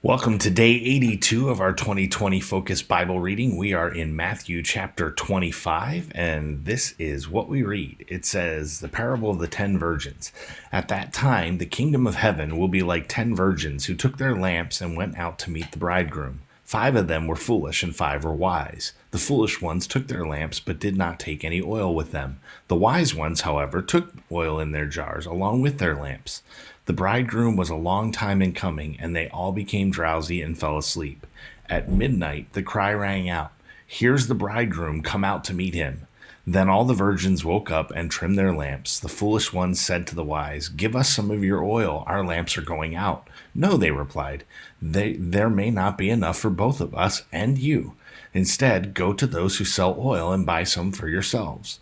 Welcome to day 82 of our 2020 Focus Bible reading. We are in Matthew chapter 25, and this is what we read. It says, the parable of the 10 virgins. At that time, the kingdom of heaven will be like 10 virgins who took their lamps and went out to meet the bridegroom. 5 of them were foolish and 5 were wise. The foolish ones took their lamps but did not take any oil with them. The wise ones, however, took oil in their jars along with their lamps. The bridegroom was a long time in coming, and they all became drowsy and fell asleep. At midnight, the cry rang out, "Here's the bridegroom, come out to meet him." Then all the virgins woke up and trimmed their lamps. The foolish ones said to the wise, "Give us some of your oil, our lamps are going out." "No," they replied, "there may not be enough for both of us and you. Instead, go to those who sell oil and buy some for yourselves."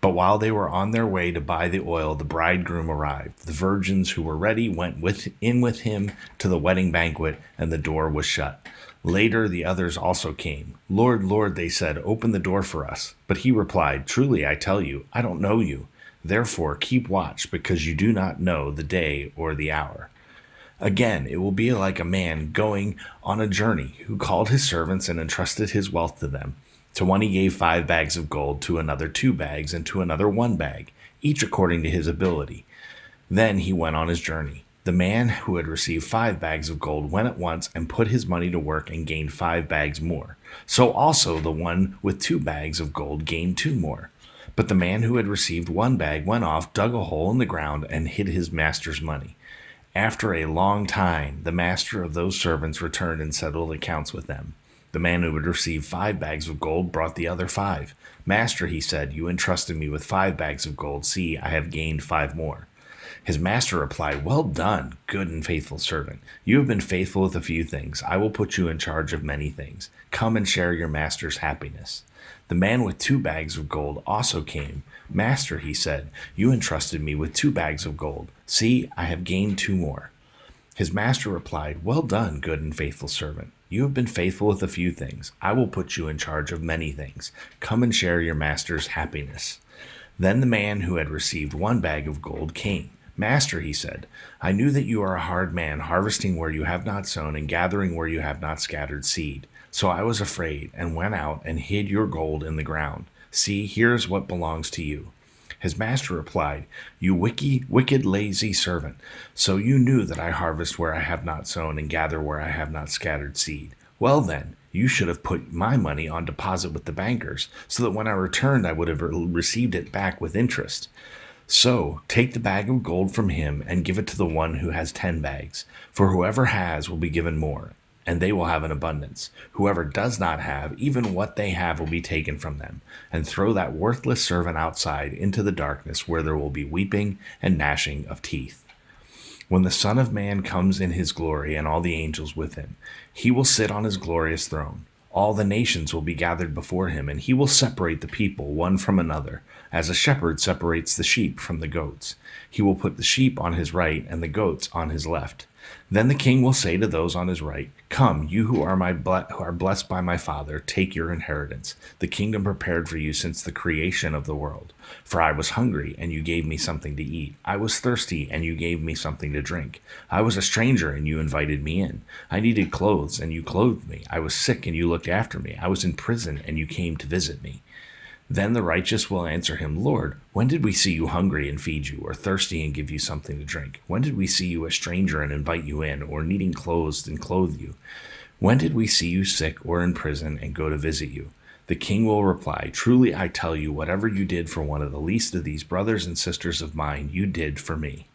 But while they were on their way to buy the oil, the bridegroom arrived. The virgins who were ready went in with him to the wedding banquet, and the door was shut. Later, the others also came. "Lord, Lord," they said, "open the door for us." But he replied, "Truly, I tell you, I don't know you. Therefore, keep watch, because you do not know the day or the hour." Again, it will be like a man going on a journey who called his servants and entrusted his wealth to them. To one he gave 5 bags of gold, to another 2 bags, and to another 1 bag, each according to his ability. Then he went on his journey. The man who had received 5 bags of gold went at once and put his money to work and gained 5 bags more. So also the one with 2 bags of gold gained 2 more. But the man who had received 1 bag went off, dug a hole in the ground, and hid his master's money. After a long time, the master of those servants returned and settled accounts with them. The man who had received 5 bags of gold brought the other 5. "Master," he said, "you entrusted me with 5 bags of gold. See, I have gained 5 more." His master replied, "Well done, good and faithful servant. You have been faithful with a few things. I will put you in charge of many things. Come and share your master's happiness." The man with 2 bags of gold also came. "Master," he said, "you entrusted me with 2 bags of gold. See, I have gained 2 more." His master replied, "Well done, good and faithful servant. You have been faithful with a few things. I will put you in charge of many things. Come and share your master's happiness." Then the man who had received 1 bag of gold came. "Master," he said, "I knew that you are a hard man, harvesting where you have not sown and gathering where you have not scattered seed. So I was afraid and went out and hid your gold in the ground. See, here is what belongs to you." His master replied, "You wicked, lazy servant. So you knew that I harvest where I have not sown and gather where I have not scattered seed. Well then, you should have put my money on deposit with the bankers, so that when I returned I would have received it back with interest. So take the bag of gold from him and give it to the one who has 10 bags. For whoever has will be given more, and they will have an abundance. Whoever does not have, even what they have will be taken from them. And throw that worthless servant outside into the darkness, where there will be weeping and gnashing of teeth. When the Son of Man comes in his glory and all the angels with him, he will sit on his glorious throne. All the nations will be gathered before him, and he will separate the people one from another, as a shepherd separates the sheep from the goats. He will put the sheep on his right and the goats on his left. Then the king will say to those on his right, "Come, you who are blessed by my Father, take your inheritance, the kingdom prepared for you since the creation of the world. For I was hungry, and you gave me something to eat. I was thirsty, and you gave me something to drink. I was a stranger, and you invited me in. I needed clothes, and you clothed me. I was sick, and you looked after me. I was in prison, and you came to visit me." Then the righteous will answer him, "Lord, when did we see you hungry and feed you, or thirsty and give you something to drink? When did we see you a stranger and invite you in, or needing clothes and clothe you? When did we see you sick or in prison and go to visit you?" The king will reply, "Truly I tell you, whatever you did for one of the least of these brothers and sisters of mine, you did for me."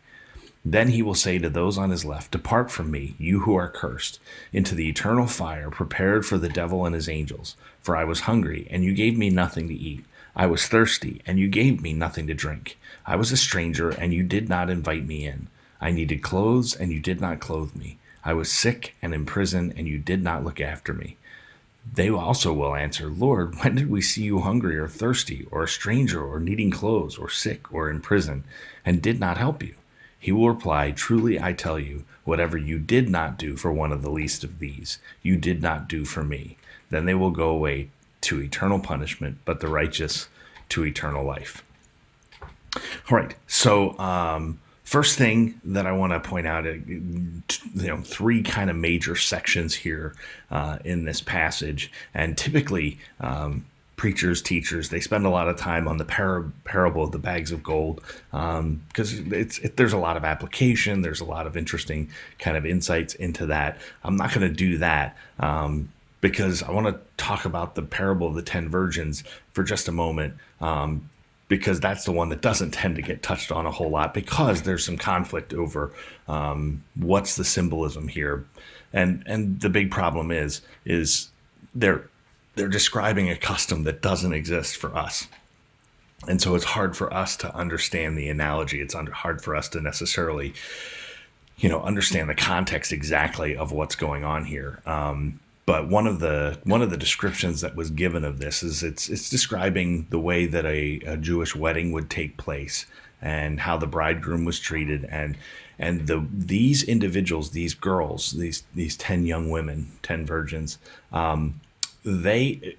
Then he will say to those on his left, "Depart from me, you who are cursed, into the eternal fire prepared for the devil and his angels. For I was hungry, and you gave me nothing to eat. I was thirsty, and you gave me nothing to drink. I was a stranger, and you did not invite me in. I needed clothes, and you did not clothe me. I was sick and in prison, and you did not look after me." They also will answer, "Lord, when did we see you hungry or thirsty, or a stranger, or needing clothes, or sick, or in prison, and did not help you?" He will reply, "Truly I tell you, whatever you did not do for one of the least of these, you did not do for me." Then they will go away to eternal punishment, but the righteous to eternal life. All right, so First thing that I want to point out, three kind of major sections here in this passage, and typically preachers, teachers, they spend a lot of time on the parable of the bags of gold because there's a lot of application, there's a lot of interesting kind of insights into that. I'm not going to do that because I want to talk about the parable of the 10 virgins for just a moment. Because that's the one that doesn't tend to get touched on a whole lot because there's some conflict over what's the symbolism here. And the big problem is they're describing a custom that doesn't exist for us. And so it's hard for us to understand the analogy. It's hard for us to necessarily, understand the context exactly of what's going on here. But one of the descriptions that was given of this is it's describing the way that a Jewish wedding would take place and how the bridegroom was treated, and these individuals, these girls, these 10 young women, 10 virgins, the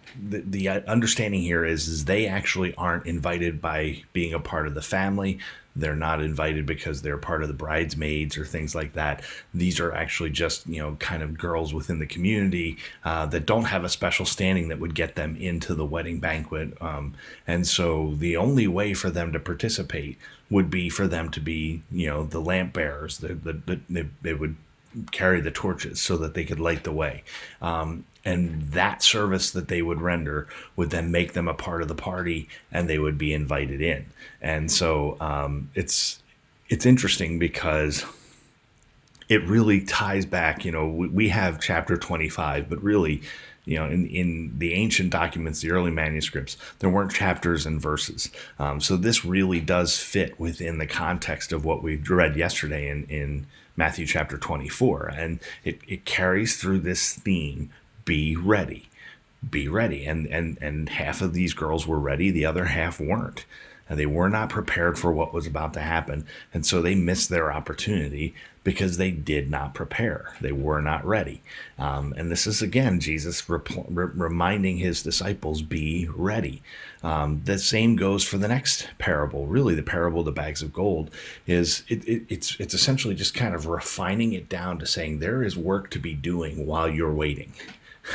understanding here is they actually aren't invited by being a part of the family. They're not invited because they're part of the bridesmaids or things like that. These are actually just, kind of girls within the community that don't have a special standing that would get them into the wedding banquet. And so the only way for them to participate would be for them to be, the lamp bearers. They would carry the torches so that they could light the way. And that service that they would render would then make them a part of the party, and they would be invited in. And so it's interesting because it really ties back. We have chapter 25, but really, in the ancient documents, the early manuscripts, there weren't chapters and verses. So this really does fit within the context of what we read yesterday in Matthew chapter 24. And it carries through this theme: be ready, be ready. And half of these girls were ready, the other half weren't. And they were not prepared for what was about to happen. And so they missed their opportunity because they did not prepare. They were not ready. And this is, again, Jesus reminding his disciples, be ready. The same goes for the next parable. Really, the parable of the bags of gold is it's essentially just kind of refining it down to saying there is work to be doing while you're waiting.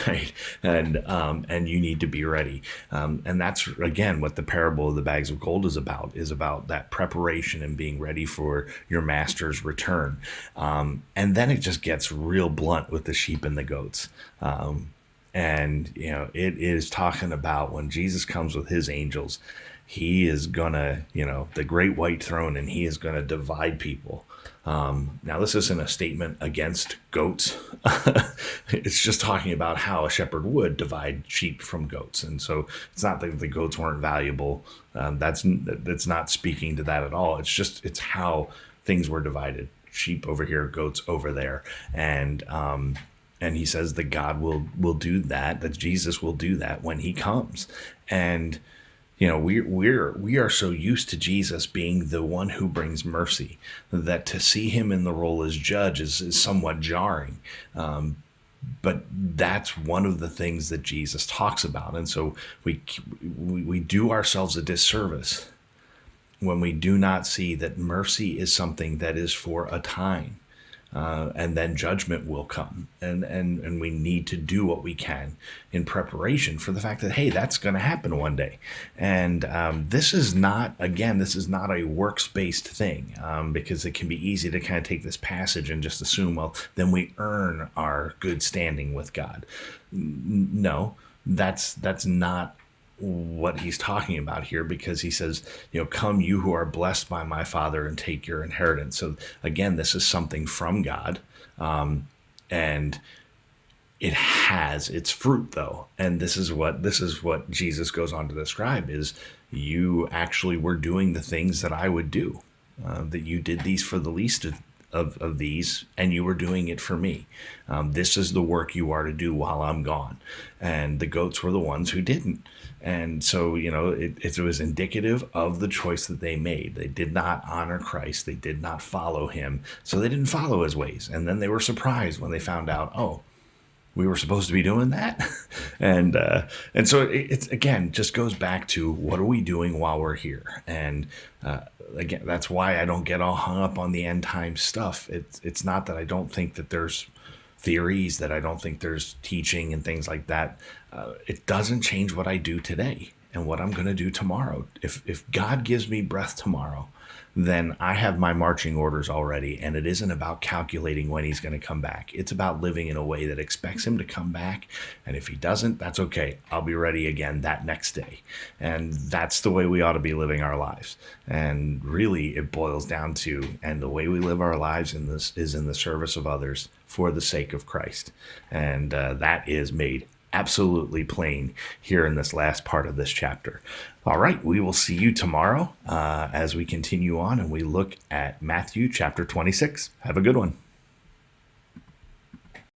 Right, and you need to be ready, and that's again what the parable of the bags of gold is about that preparation and being ready for your master's return. And then it just gets real blunt with the sheep and the goats. And it is talking about when Jesus comes with his angels, he is gonna, the great white throne, and he is gonna divide people. Now, this isn't a statement against goats. It's just talking about how a shepherd would divide sheep from goats. And so it's not that the goats weren't valuable. That's not speaking to that at all. It's how things were divided. Sheep over here, goats over there. And he says that God will do that Jesus will do that when he comes. And we are so used to Jesus being the one who brings mercy that to see him in the role as judge is somewhat jarring. But that's one of the things that Jesus talks about. And so we do ourselves a disservice when we do not see that mercy is something that is for a time. And then judgment will come, and we need to do what we can in preparation for the fact that, hey, that's going to happen one day. And this is not a works-based thing, because it can be easy to kind of take this passage and just assume, well, then we earn our good standing with God. No, that's not what he's talking about here, because he says, come you who are blessed by my Father and take your inheritance. So again, this is something from God, and it has its fruit though. And this is what Jesus goes on to describe is you actually were doing the things that I would do, that you did these for the least of these, and you were doing it for me. This is the work you are to do while I'm gone. And the goats were the ones who didn't. And so, it was indicative of the choice that they made. They did not honor Christ. They did not follow him. So they didn't follow his ways. And then they were surprised when they found out, oh, we were supposed to be doing that. And so it's again just goes back to what are we doing while we're here. And again, that's why I don't get all hung up on the end time stuff. It's not that I don't think that there's theories, that I don't think there's teaching and things like that. It doesn't change what I do today and what I'm going to do tomorrow. If God gives me breath tomorrow, then I have my marching orders already. And it isn't about calculating when he's going to come back. It's about living in a way that expects him to come back. And if he doesn't, that's okay. I'll be ready again that next day. And that's the way we ought to be living our lives. And really, it boils down to, and the way we live our lives in this is in the service of others for the sake of Christ. And that is made absolutely plain here in this last part of this chapter. All right, we will see you tomorrow as we continue on and we look at Matthew chapter 26. Have a good one.